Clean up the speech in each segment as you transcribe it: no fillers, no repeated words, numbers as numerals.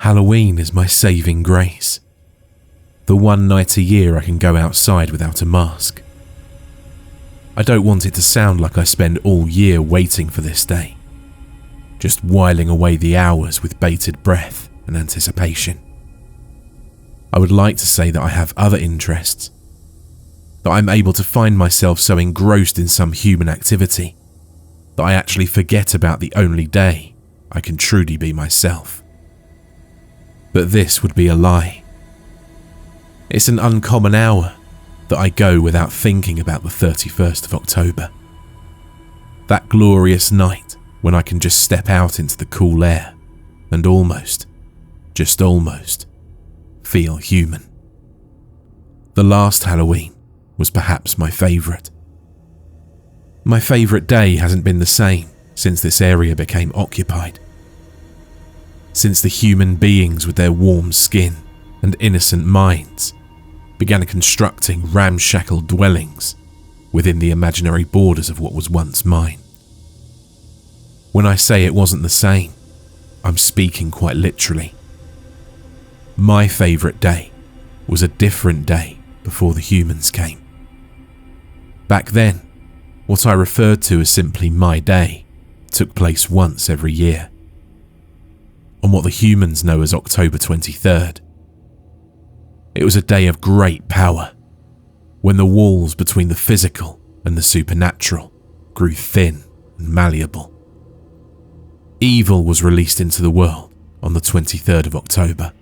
Halloween is my saving grace. The one night a year I can go outside without a mask. I don't want it to sound like I spend all year waiting for this day, just whiling away the hours with bated breath and anticipation. I would like to say that I have other interests, that I'm able to find myself so engrossed in some human activity that I actually forget about the only day I can truly be myself. But this would be a lie. It's an uncommon hour that I go without thinking about the 31st of October. That glorious night when I can just step out into the cool air and almost, just almost, feel human. The last Halloween was perhaps my favourite. My favourite day hasn't been the same since this area became occupied. Since the human beings with their warm skin and innocent minds began constructing ramshackle dwellings within the imaginary borders of what was once mine. When I say it wasn't the same, I'm speaking quite literally. My favourite day was a different day before the humans came. Back then, what I referred to as simply my day took place once every year, on what the humans know as October 23rd. It was a day of great power, when the walls between the physical and the supernatural grew thin and malleable. Evil was released into the world on the 23rd of October.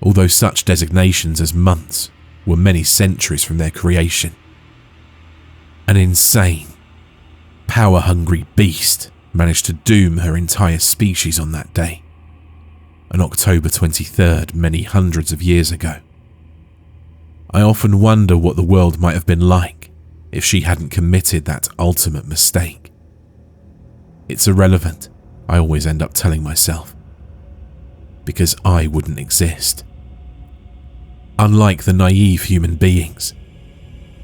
Although such designations as months were many centuries from their creation. An insane, power-hungry beast managed to doom her entire species on that day, on October 23rd many hundreds of years ago. I often wonder what the world might have been like if she hadn't committed that ultimate mistake. It's irrelevant, I always end up telling myself, because I wouldn't exist. Unlike the naive human beings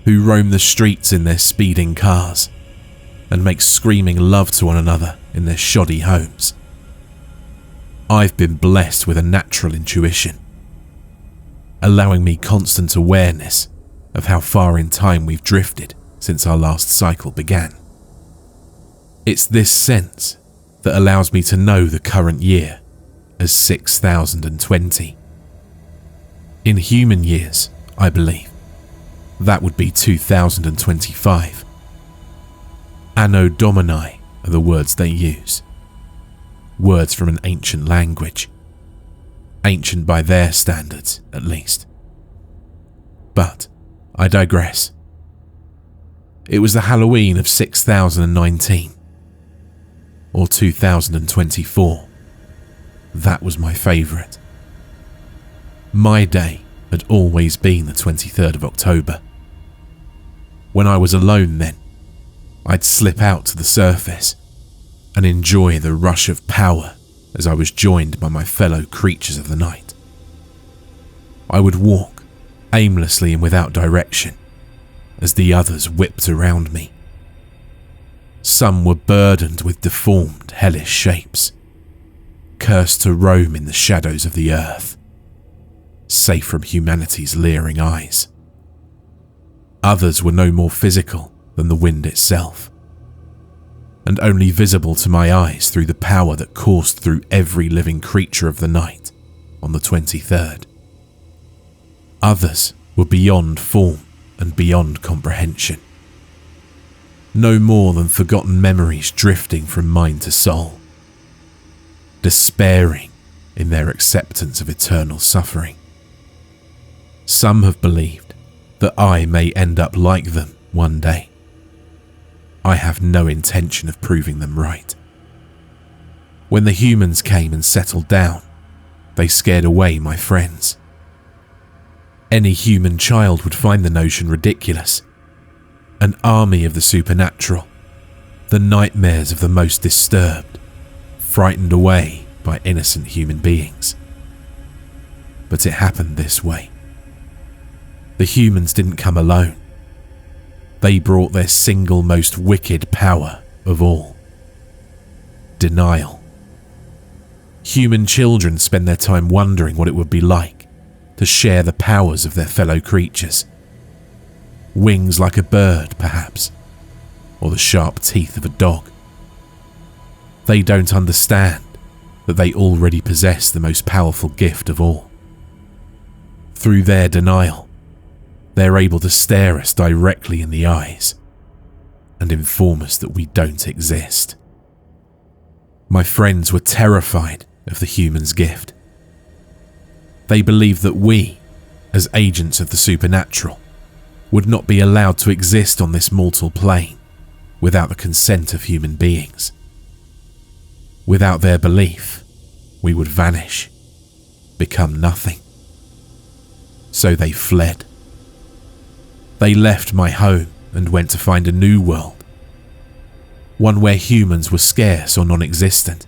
who roam the streets in their speeding cars and make screaming love to one another in their shoddy homes, I've been blessed with a natural intuition, allowing me constant awareness of how far in time we've drifted since our last cycle began. It's this sense that allows me to know the current year as 6020. In human years, I believe, that would be 2025. Anno Domini are the words they use. Words from an ancient language. Ancient by their standards, at least. But I digress. It was the Halloween of 6019. Or 2024. That was my favourite. My day had always been the 23rd of October. When I was alone then, I'd slip out to the surface and enjoy the rush of power as I was joined by my fellow creatures of the night. I would walk aimlessly and without direction as the others whipped around me. Some were burdened with deformed, hellish shapes, cursed to roam in the shadows of the earth, safe from humanity's leering eyes. Others were no more physical than the wind itself, and only visible to my eyes through the power that coursed through every living creature of the night on the 23rd. Others were beyond form and beyond comprehension. No more than forgotten memories drifting from mind to soul, despairing in their acceptance of eternal suffering. Some have believed that I may end up like them one day. I have no intention of proving them right. When the humans came and settled down, they scared away my friends. Any human child would find the notion ridiculous. An army of the supernatural, the nightmares of the most disturbed, frightened away by innocent human beings. But it happened this way. The humans didn't come alone. They brought their single most wicked power of all: denial. Human children spend their time wondering what it would be like to share the powers of their fellow creatures. Wings like a bird, perhaps, or the sharp teeth of a dog. They don't understand that they already possess the most powerful gift of all. Through their denial, they're able to stare us directly in the eyes and inform us that we don't exist. My friends were terrified of the human's gift. They believed that we, as agents of the supernatural, would not be allowed to exist on this mortal plane without the consent of human beings. Without their belief, we would vanish, become nothing. So they fled. They left my home and went to find a new world, one where humans were scarce or non-existent,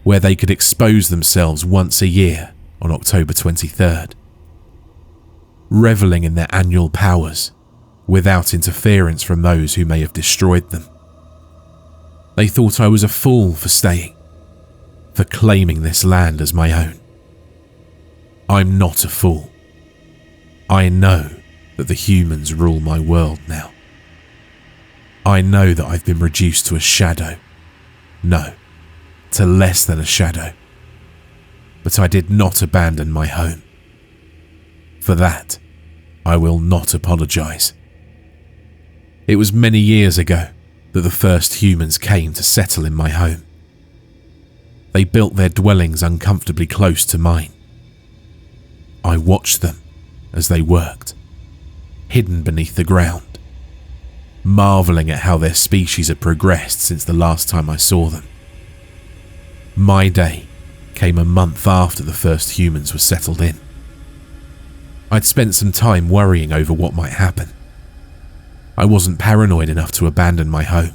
where they could expose themselves once a year on October 23rd, reveling in their annual powers without interference from those who may have destroyed them. They thought I was a fool for staying, for claiming this land as my own. I'm not a fool. I know that the humans rule my world now. I know that I've been reduced to a shadow. No, to less than a shadow. But I did not abandon my home. For that, I will not apologize. It was many years ago that the first humans came to settle in my home. They built their dwellings uncomfortably close to mine. I watched them as they worked, hidden beneath the ground, marveling at how their species had progressed since the last time I saw them. My day came a month after the first humans were settled in. I'd spent some time worrying over what might happen. I wasn't paranoid enough to abandon my home,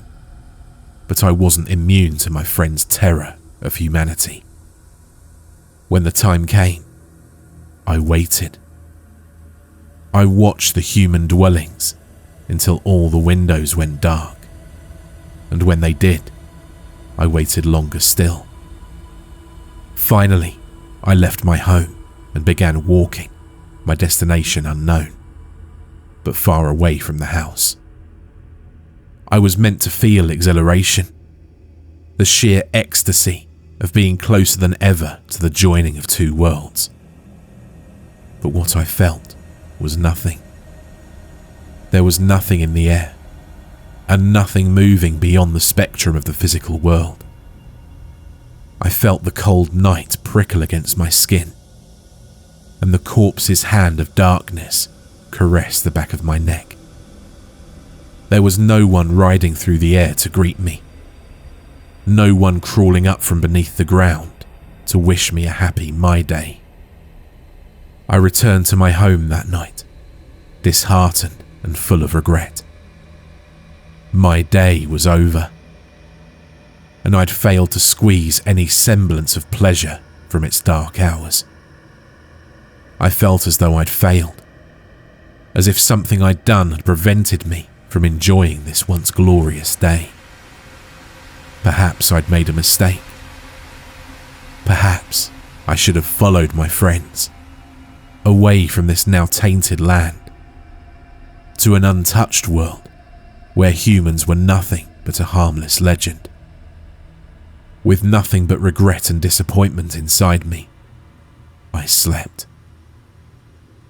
but I wasn't immune to my friend's terror of humanity. When the time came, I waited. I watched the human dwellings until all the windows went dark, and when they did, I waited longer still. Finally, I left my home and began walking, my destination unknown, but far away from the house. I was meant to feel exhilaration, the sheer ecstasy of being closer than ever to the joining of two worlds. But what I felt was nothing. There was nothing in the air, and nothing moving beyond the spectrum of the physical world. I felt the cold night prickle against my skin, and the corpse's hand of darkness caress the back of my neck. There was no one riding through the air to greet me, no one crawling up from beneath the ground to wish me a happy my day. I returned to my home that night, disheartened and full of regret. My day was over, and I'd failed to squeeze any semblance of pleasure from its dark hours. I felt as though I'd failed, as if something I'd done had prevented me from enjoying this once glorious day. Perhaps I'd made a mistake. Perhaps I should have followed my friends, away from this now tainted land, to an untouched world where humans were nothing but a harmless legend. With nothing but regret and disappointment inside me, I slept.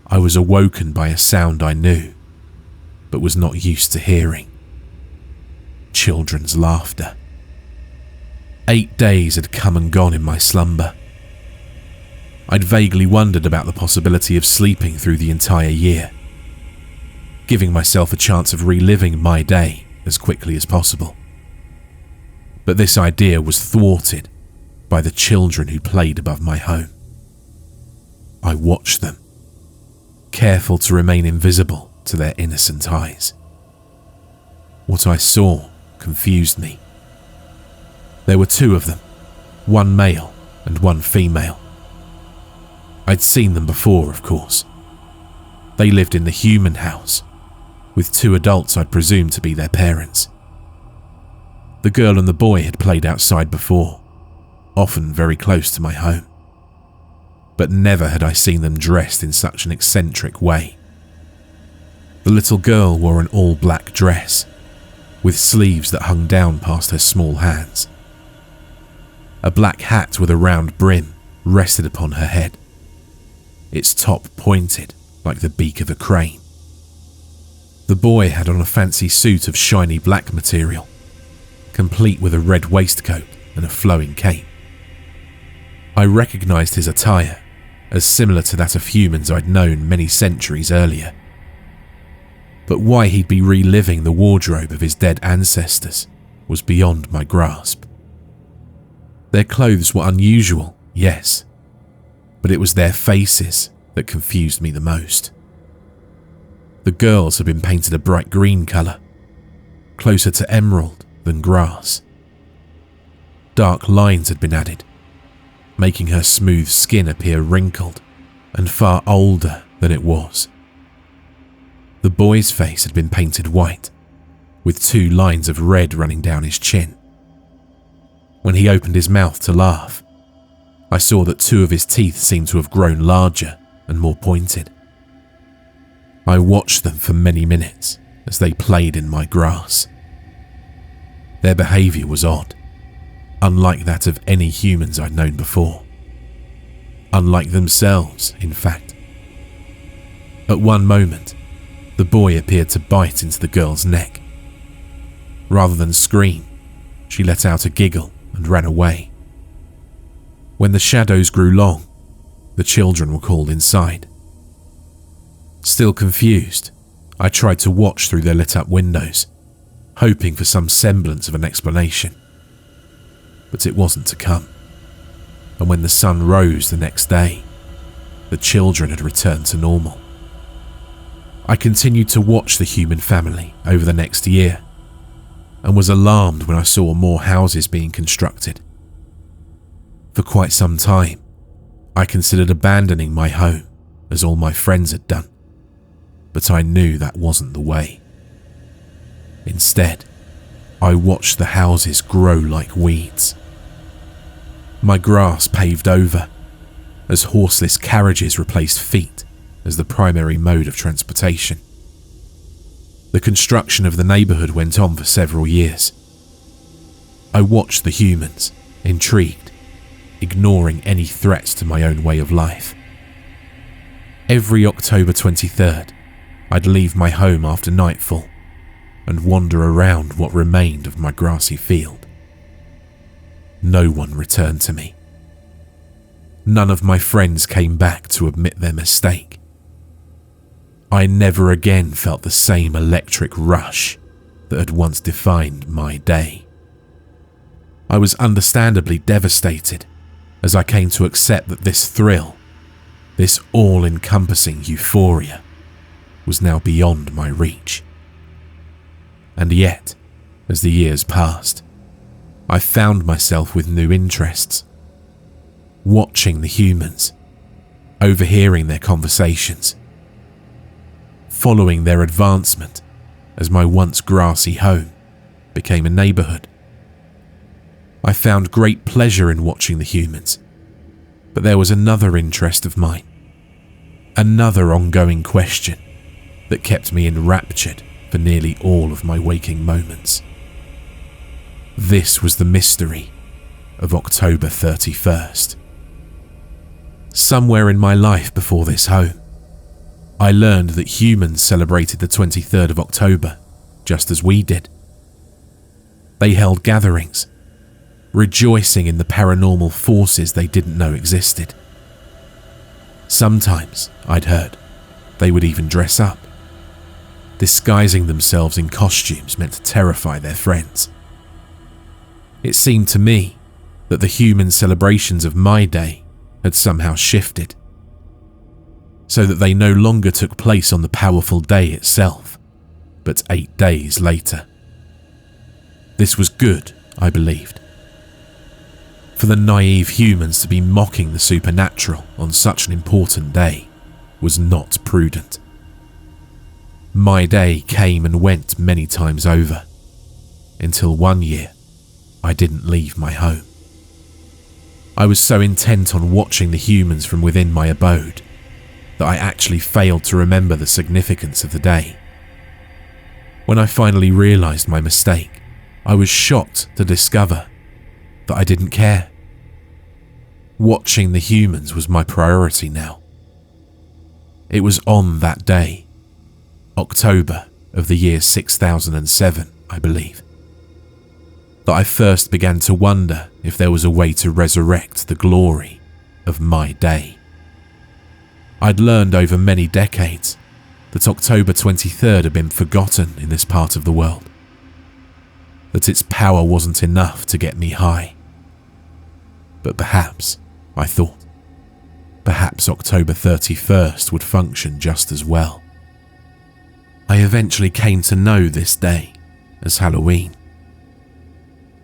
I was awoken by a sound I knew, but was not used to hearing. Children's laughter. 8 days had come and gone in my slumber. I'd vaguely wondered about the possibility of sleeping through the entire year, giving myself a chance of reliving my day as quickly as possible. But this idea was thwarted by the children who played above my home. I watched them, careful to remain invisible to their innocent eyes. What I saw confused me. There were 2 of them, one male and one female. I'd seen them before, of course. They lived in the human house, with 2 adults I'd presumed to be their parents. The girl and the boy had played outside before, often very close to my home. But never had I seen them dressed in such an eccentric way. The little girl wore an all-black dress, with sleeves that hung down past her small hands. A black hat with a round brim rested upon her head, its top pointed like the beak of a crane. The boy had on a fancy suit of shiny black material, complete with a red waistcoat and a flowing cape. I recognised his attire as similar to that of humans I'd known many centuries earlier. But why he'd be reliving the wardrobe of his dead ancestors was beyond my grasp. Their clothes were unusual, yes, but it was their faces that confused me the most. The girls had been painted a bright green colour, closer to emerald than grass. Dark lines had been added, making her smooth skin appear wrinkled and far older than it was. The boy's face had been painted white, with 2 lines of red running down his chin. When he opened his mouth to laugh, I saw that 2 of his teeth seemed to have grown larger and more pointed. I watched them for many minutes as they played in my grass. Their behaviour was odd, unlike that of any humans I'd known before. Unlike themselves, in fact. At one moment, the boy appeared to bite into the girl's neck. Rather than scream, she let out a giggle and ran away. When the shadows grew long, the children were called inside. Still confused, I tried to watch through their lit-up windows, hoping for some semblance of an explanation. But it wasn't to come, and when the sun rose the next day, the children had returned to normal. I continued to watch the human family over the next year, and was alarmed when I saw more houses being constructed. For quite some time, I considered abandoning my home, as all my friends had done, but I knew that wasn't the way. Instead, I watched the houses grow like weeds. My grass paved over, as horseless carriages replaced feet as the primary mode of transportation. The construction of the neighbourhood went on for several years. I watched the humans, intrigued, ignoring any threats to my own way of life. Every October 23rd, I'd leave my home after nightfall and wander around what remained of my grassy field. No one returned to me. None of my friends came back to admit their mistake. I never again felt the same electric rush that had once defined my day. I was understandably devastated as I came to accept that this thrill, this all-encompassing euphoria, was now beyond my reach. And yet, as the years passed, I found myself with new interests. Watching the humans, overhearing their conversations, following their advancement as my once grassy home became a neighbourhood. I found great pleasure in watching the humans, but there was another interest of mine, another ongoing question that kept me enraptured for nearly all of my waking moments. This was the mystery of October 31st. Somewhere in my life before this home, I learned that humans celebrated the 23rd of October, just as we did. They held gatherings, rejoicing in the paranormal forces they didn't know existed. Sometimes, I'd heard, they would even dress up, disguising themselves in costumes meant to terrify their friends. It seemed to me that the human celebrations of my day had somehow shifted, so that they no longer took place on the powerful day itself, but 8 days later. This was good, I believed. For the naive humans to be mocking the supernatural on such an important day was not prudent. My day came and went many times over, until one year I didn't leave my home. I was so intent on watching the humans from within my abode that I actually failed to remember the significance of the day. When I finally realized my mistake, I was shocked to discover that I didn't care. Watching the humans was my priority now. It was on that day, October of the year 6007, I believe, that I first began to wonder if there was a way to resurrect the glory of my day. I'd learned over many decades that October 23rd had been forgotten in this part of the world, that its power wasn't enough to get me high. But perhaps, I thought, perhaps October 31st would function just as well. I eventually came to know this day as Halloween.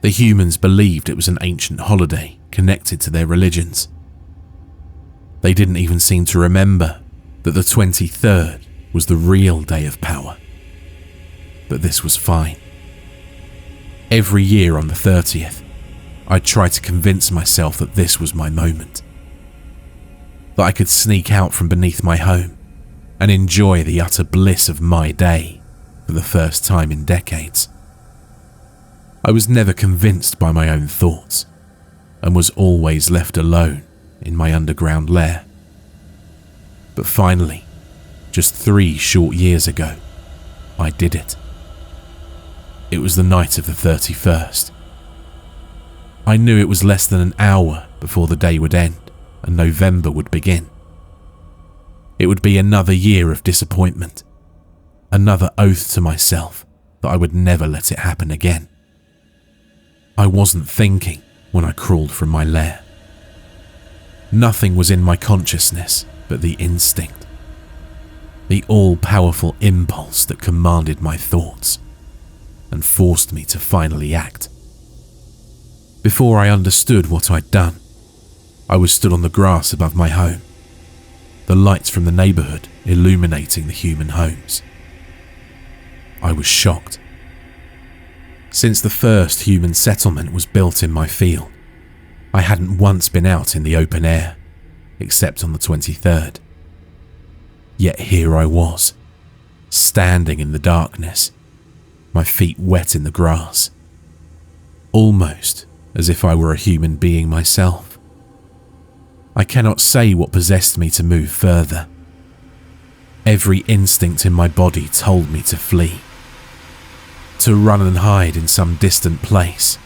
The humans believed it was an ancient holiday connected to their religions. They didn't even seem to remember that the 23rd was the real day of power. But this was fine. Every year on the 30th, I'd try to convince myself that this was my moment, that I could sneak out from beneath my home and enjoy the utter bliss of my day for the first time in decades. I was never convinced by my own thoughts and was always left alone in my underground lair. But finally, just 3 short years ago, I did it. It was the night of the 31st. I knew it was less than an hour before the day would end and November would begin. It would be another year of disappointment, another oath to myself that I would never let it happen again. I wasn't thinking when I crawled from my lair. Nothing was in my consciousness but the instinct, the all-powerful impulse that commanded my thoughts and forced me to finally act. Before I understood what I'd done, I was stood on the grass above my home, the lights from the neighborhood illuminating the human homes. I was shocked. Since the first human settlement was built in my field, I hadn't once been out in the open air, except on the 23rd. Yet here I was, standing in the darkness, my feet wet in the grass, almost as if I were a human being myself. I cannot say what possessed me to move further. Every instinct in my body told me to flee, to run and hide in some distant place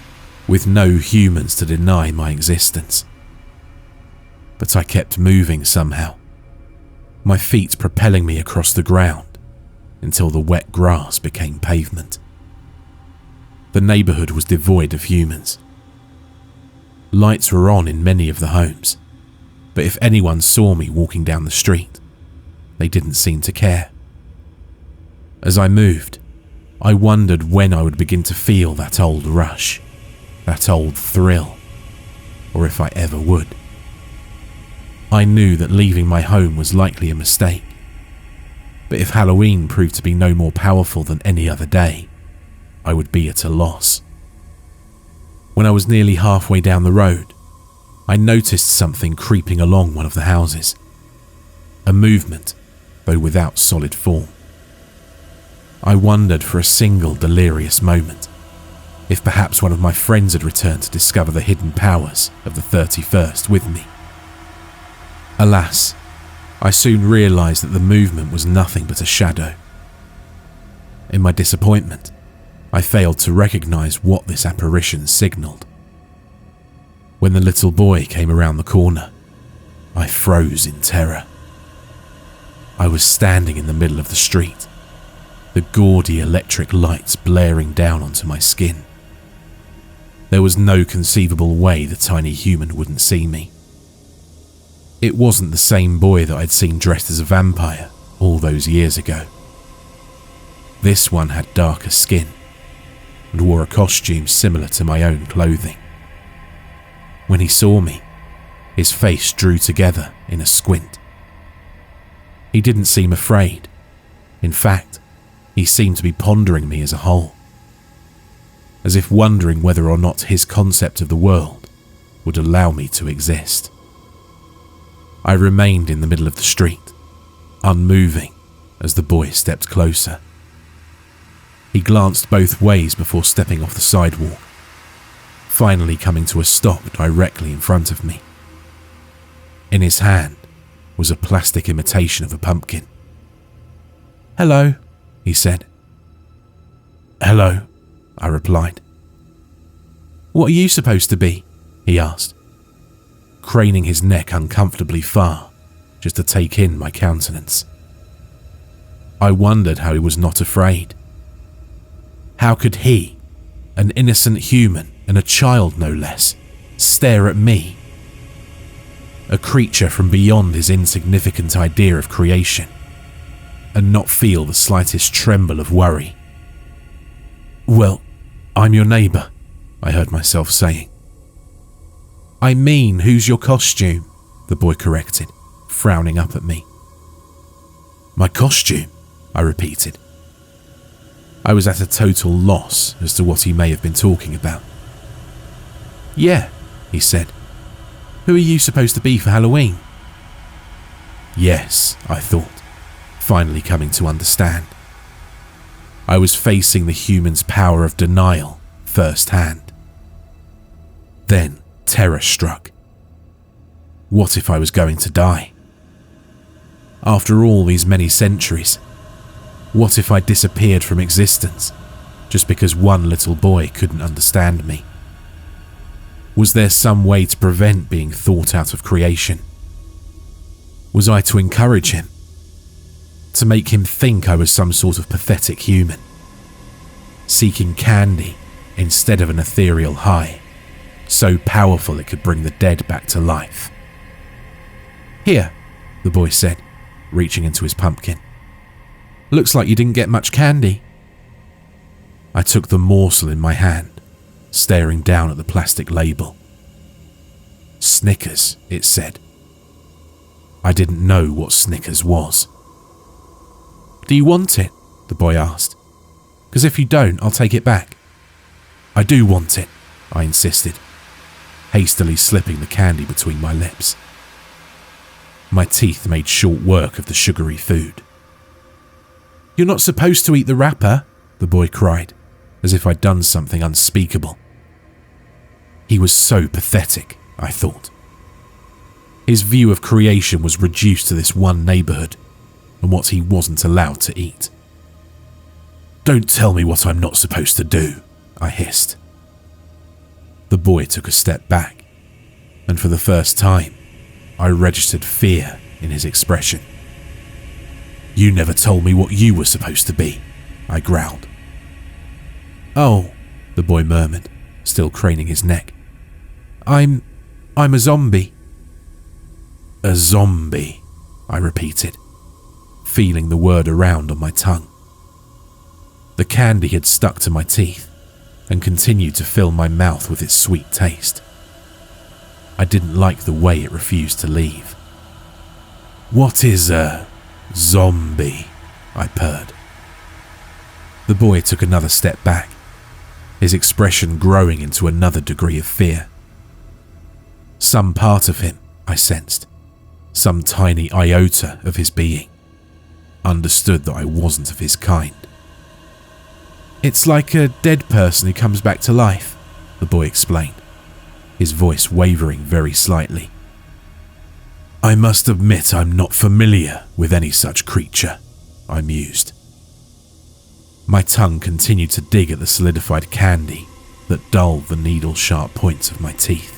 with no humans to deny my existence. But I kept moving somehow, my feet propelling me across the ground until the wet grass became pavement. The neighborhood was devoid of humans. Lights were on in many of the homes, but if anyone saw me walking down the street, they didn't seem to care. As I moved, I wondered when I would begin to feel that old rush, that old thrill, or if I ever would. I knew that leaving my home was likely a mistake, but if Halloween proved to be no more powerful than any other day, I would be at a loss. When I was nearly halfway down the road, I noticed something creeping along one of the houses, a movement, though without solid form. I wondered for a single delirious moment if perhaps one of my friends had returned to discover the hidden powers of the 31st with me. Alas, I soon realized that the movement was nothing but a shadow. In my disappointment, I failed to recognize what this apparition signaled. When the little boy came around the corner, I froze in terror. I was standing in the middle of the street, the gaudy electric lights blaring down onto my skin. There was no conceivable way the tiny human wouldn't see me. It wasn't the same boy that I'd seen dressed as a vampire all those years ago. This one had darker skin and wore a costume similar to my own clothing. When he saw me, his face drew together in a squint. He didn't seem afraid. In fact, he seemed to be pondering me as a whole, as if wondering whether or not his concept of the world would allow me to exist. I remained in the middle of the street, unmoving as the boy stepped closer. He glanced both ways before stepping off the sidewalk, finally coming to a stop directly in front of me. In his hand was a plastic imitation of a pumpkin. "Hello," he said. "Hello," I replied. "What are you supposed to be?" he asked, craning his neck uncomfortably far just to take in my countenance. I wondered how he was not afraid. How could he, an innocent human and a child no less, stare at me, a creature from beyond his insignificant idea of creation, and not feel the slightest tremble of worry? "Well, I'm your neighbour," I heard myself saying. "I mean, who's your costume?" the boy corrected, frowning up at me. "My costume?" I repeated. I was at a total loss as to what he may have been talking about. "Yeah," he said. "Who are you supposed to be for Halloween?" Yes, I thought, finally coming to understand. I was facing the human's power of denial firsthand. Then terror struck. What if I was going to die? After all these many centuries, what if I disappeared from existence just because one little boy couldn't understand me? Was there some way to prevent being thought out of creation? Was I to encourage him? To make him think I was some sort of pathetic human, seeking candy instead of an ethereal high, so powerful it could bring the dead back to life? "Here," the boy said, reaching into his pumpkin. "Looks like you didn't get much candy." I took the morsel in my hand, staring down at the plastic label. Snickers, it said. I didn't know what Snickers was. "Do you want it?" the boy asked. "Because if you don't, I'll take it back." "I do want it," I insisted, hastily slipping the candy between my lips. My teeth made short work of the sugary food. "You're not supposed to eat the wrapper," the boy cried, as if I'd done something unspeakable. He was so pathetic, I thought. His view of creation was reduced to this one neighbourhood and what he wasn't allowed to eat. "Don't tell me what I'm not supposed to do," I hissed. The boy took a step back, and for the first time, I registered fear in his expression. "You never told me what you were supposed to be," I growled. "Oh," the boy murmured, still craning his neck. I'm a zombie." "A zombie," I repeated, feeling the word around on my tongue. The candy had stuck to my teeth and continued to fill my mouth with its sweet taste. I didn't like the way it refused to leave. "What is a zombie?" I purred. The boy took another step back, his expression growing into another degree of fear. Some part of him, I sensed, some tiny iota of his being, understood that I wasn't of his kind. "It's like a dead person who comes back to life," the boy explained, his voice wavering very slightly. "I must admit I'm not familiar with any such creature," I mused. My tongue continued to dig at the solidified candy that dulled the needle-sharp points of my teeth.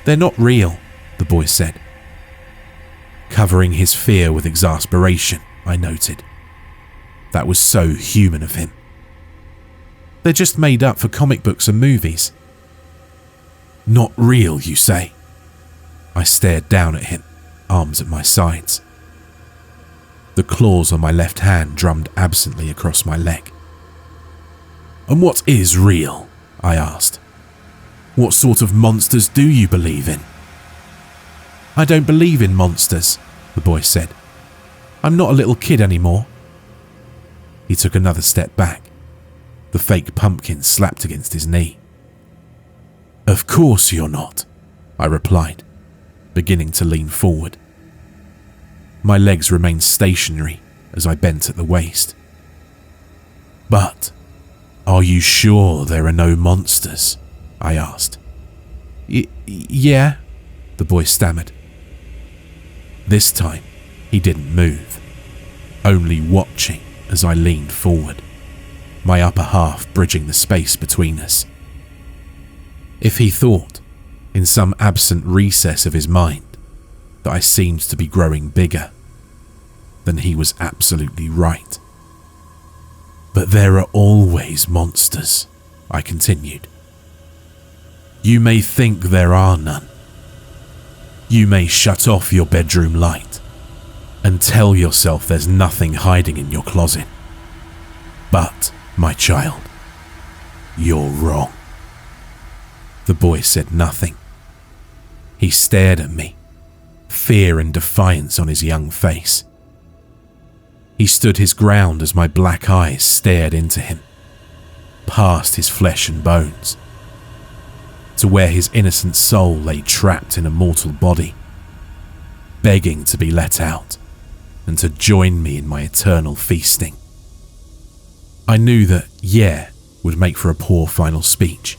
"They're not real," the boy said. Covering his fear with exasperation, I noted. That was so human of him. "They're just made up for comic books and movies." "Not real, you say?" I stared down at him, arms at my sides. The claws on my left hand drummed absently across my leg. "And what is real?" I asked. "What sort of monsters do you believe in?" "I don't believe in monsters," the boy said. "I'm not a little kid anymore." He took another step back. The fake pumpkin slapped against his knee. Of course you're not, I replied, beginning to lean forward. My legs remained stationary as I bent at the waist. But, are you sure there are no monsters? I asked. Yeah, the boy stammered. This time, he didn't move, only watching as I leaned forward, my upper half bridging the space between us. If he thought, in some absent recess of his mind, that I seemed to be growing bigger, then he was absolutely right. But there are always monsters, I continued. You may think there are none. You may shut off your bedroom light and tell yourself there's nothing hiding in your closet. But, my child, you're wrong. The boy said nothing. He stared at me, fear and defiance on his young face. He stood his ground as my black eyes stared into him, past his flesh and bones, to where his innocent soul lay trapped in a mortal body, begging to be let out and to join me in my eternal feasting. I knew that "yeah" would make for a poor final speech,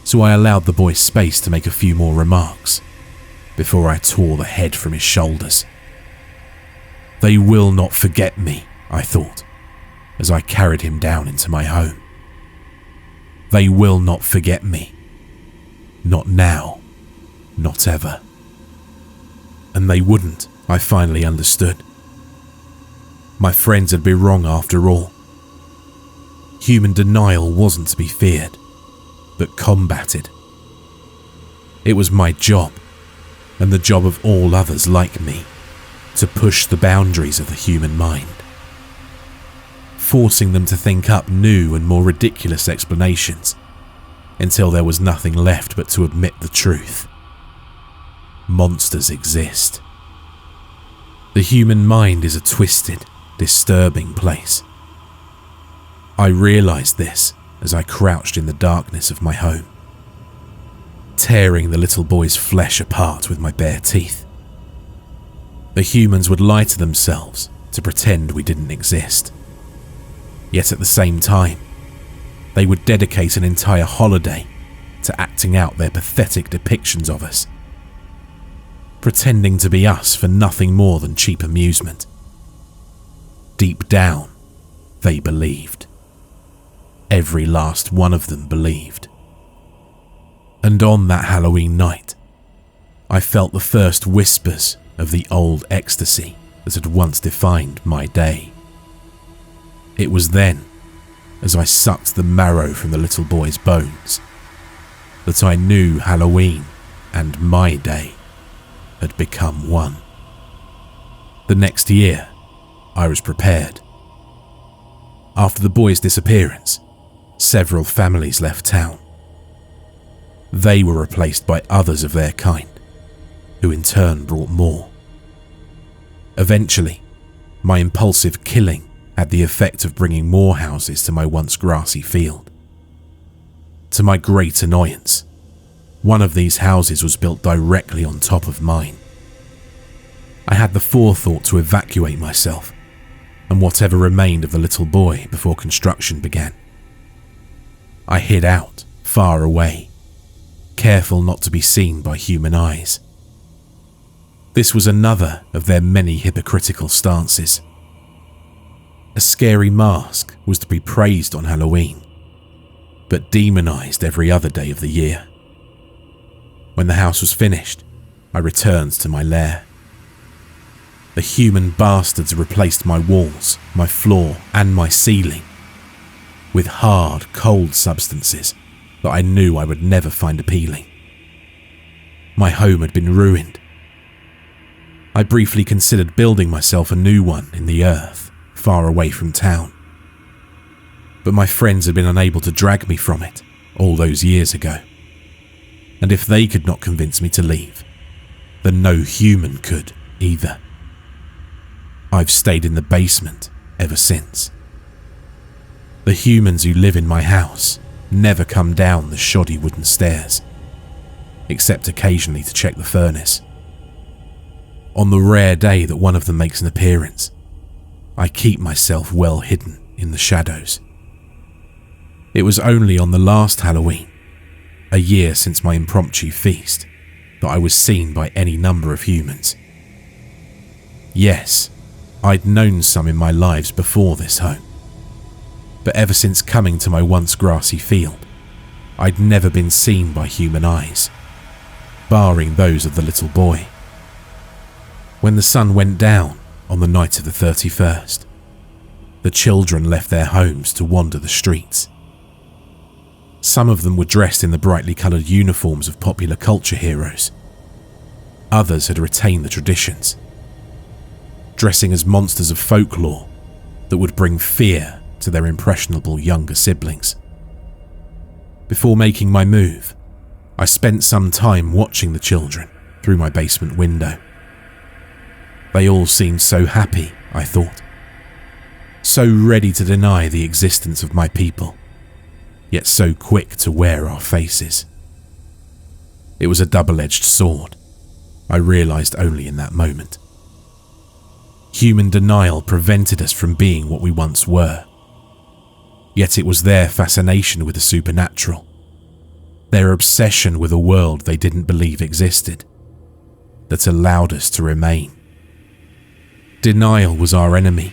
so I allowed the boy space to make a few more remarks before I tore the head from his shoulders. They will not forget me, I thought, as I carried him down into my home. They will not forget me. Not now, not ever. And they wouldn't, I finally understood. My friends had been wrong after all. Human denial wasn't to be feared, but combated. It was my job, and the job of all others like me, to push the boundaries of the human mind, forcing them to think up new and more ridiculous explanations until there was nothing left but to admit the truth. Monsters exist. The human mind is a twisted, disturbing place. I realized this as I crouched in the darkness of my home, tearing the little boy's flesh apart with my bare teeth. The humans would lie to themselves to pretend we didn't exist. Yet at the same time, they would dedicate an entire holiday to acting out their pathetic depictions of us, pretending to be us for nothing more than cheap amusement. Deep down, they believed. Every last one of them believed. And on that Halloween night, I felt the first whispers of the old ecstasy that had once defined my day. It was then, as I sucked the marrow from the little boy's bones, that I knew Halloween and my day had become one. The next year, I was prepared. After the boy's disappearance, several families left town. They were replaced by others of their kind, who in turn brought more. Eventually, my impulsive killing had the effect of bringing more houses to my once grassy field. To my great annoyance, one of these houses was built directly on top of mine. I had the forethought to evacuate myself and whatever remained of the little boy before construction began. I hid out, far away, careful not to be seen by human eyes. This was another of their many hypocritical stances. A scary mask was to be praised on Halloween, but demonized every other day of the year. When the house was finished, I returned to my lair. The human bastards replaced my walls, my floor, and my ceiling with hard, cold substances that I knew I would never find appealing. My home had been ruined. I briefly considered building myself a new one in the earth, far away from town. But my friends had been unable to drag me from it all those years ago. And if they could not convince me to leave, then no human could either. I've stayed in the basement ever since. The humans who live in my house never come down the shoddy wooden stairs, except occasionally to check the furnace. On the rare day that one of them makes an appearance, I keep myself well hidden in the shadows. It was only on the last Halloween, a year since my impromptu feast, that I was seen by any number of humans. Yes, I'd known some in my lives before this home, but ever since coming to my once grassy field, I'd never been seen by human eyes, barring those of the little boy. When the sun went down on the night of the 31st, the children left their homes to wander the streets. Some of them were dressed in the brightly coloured uniforms of popular culture heroes. Others had retained the traditions, dressing as monsters of folklore that would bring fear to their impressionable younger siblings. Before making my move, I spent some time watching the children through my basement window. They all seemed so happy, I thought, so ready to deny the existence of my people, yet so quick to wear our faces. It was a double-edged sword, I realised only in that moment. Human denial prevented us from being what we once were, yet it was their fascination with the supernatural, their obsession with a world they didn't believe existed, that allowed us to remain. Denial was our enemy,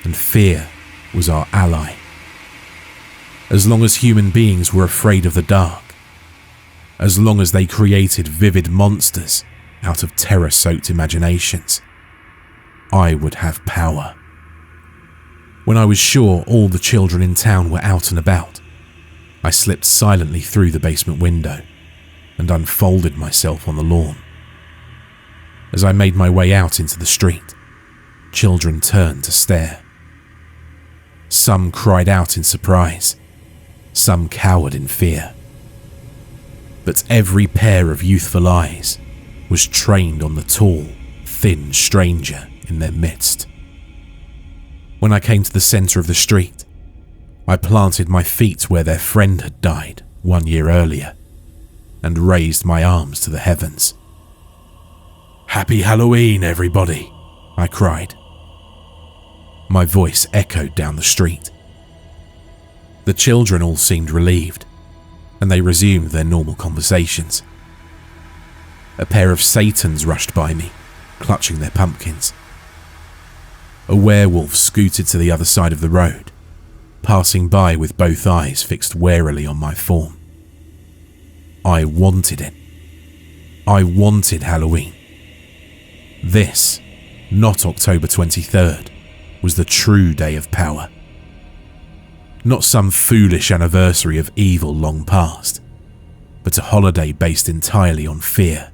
and fear was our ally. As long as human beings were afraid of the dark, as long as they created vivid monsters out of terror-soaked imaginations, I would have power. When I was sure all the children in town were out and about, I slipped silently through the basement window and unfolded myself on the lawn. As I made my way out into the street, children turned to stare. Some cried out in surprise, some cowered in fear. But every pair of youthful eyes was trained on the tall, thin stranger in their midst. When I came to the centre of the street, I planted my feet where their friend had died 1 year earlier and raised my arms to the heavens. "Happy Halloween, everybody," I cried. My voice echoed down the street. The children all seemed relieved, and they resumed their normal conversations. A pair of Satans rushed by me, clutching their pumpkins. A werewolf scooted to the other side of the road, passing by with both eyes fixed warily on my form. I wanted it. I wanted Halloween. This, not October 23rd, was the true day of power. Not some foolish anniversary of evil long past, but a holiday based entirely on fear,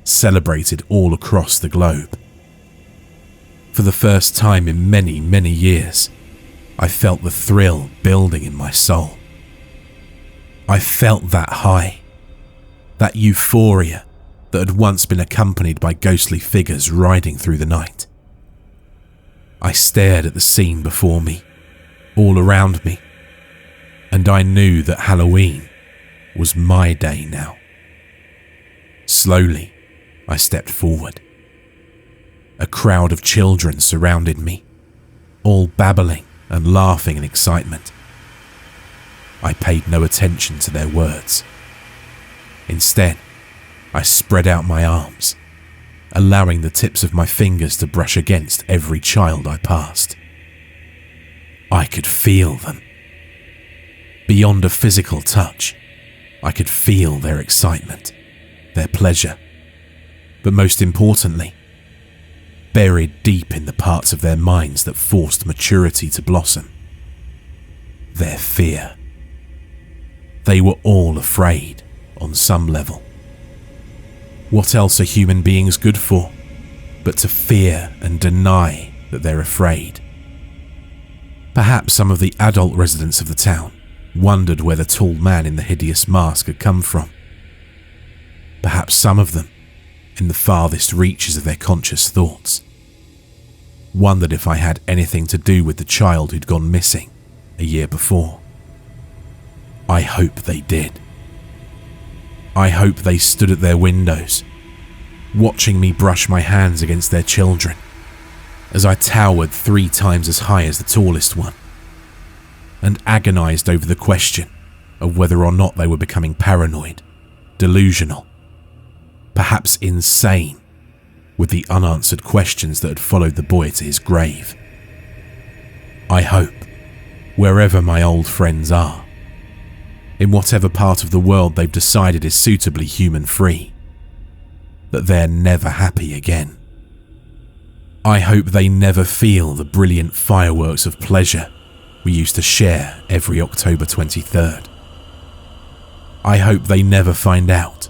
celebrated all across the globe. For the first time in many, many years, I felt the thrill building in my soul. I felt that high, that euphoria that had once been accompanied by ghostly figures riding through the night. I stared at the scene before me, all around me, and I knew that Halloween was my day now. Slowly, I stepped forward. A crowd of children surrounded me, all babbling and laughing in excitement. I paid no attention to their words. Instead, I spread out my arms, allowing the tips of my fingers to brush against every child I passed. I could feel them. Beyond a physical touch, I could feel their excitement, their pleasure, but most importantly, buried deep in the parts of their minds that forced maturity to blossom, their fear. They were all afraid on some level. What else are human beings good for but to fear and deny that they're afraid? Perhaps some of the adult residents of the town wondered where the tall man in the hideous mask had come from. Perhaps some of them, in the farthest reaches of their conscious thoughts, wondered if I had anything to do with the child who'd gone missing a year before. I hope they did. I hope they stood at their windows, watching me brush my hands against their children as I towered 3 times as high as the tallest one, and agonized over the question of whether or not they were becoming paranoid, delusional, perhaps insane, with the unanswered questions that had followed the boy to his grave. I hope, wherever my old friends are, in whatever part of the world they've decided is suitably human-free, that they're never happy again. I hope they never feel the brilliant fireworks of pleasure we used to share every October 23rd. I hope they never find out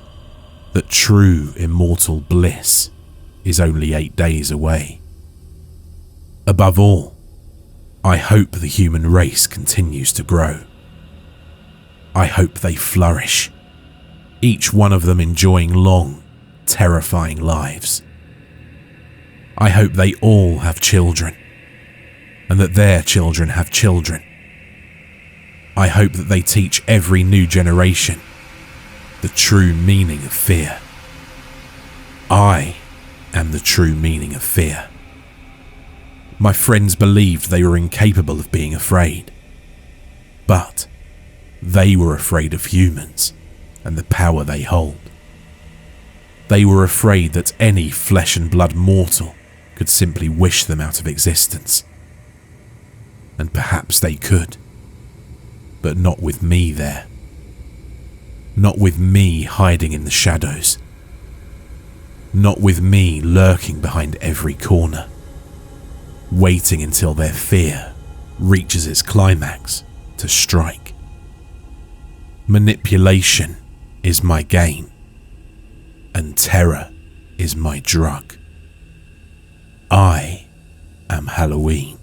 that true immortal bliss is only 8 days away. Above all, I hope the human race continues to grow. I hope they flourish, each one of them enjoying long, terrifying lives. I hope they all have children, and that their children have children. I hope that they teach every new generation the true meaning of fear. I am the true meaning of fear. My friends believed they were incapable of being afraid, but they were afraid of humans and the power they hold. They were afraid that any flesh and blood mortal could simply wish them out of existence. And perhaps they could, but not with me there. Not with me hiding in the shadows. Not with me lurking behind every corner, waiting until their fear reaches its climax to strike. Manipulation is my game, and terror is my drug. I am Halloween.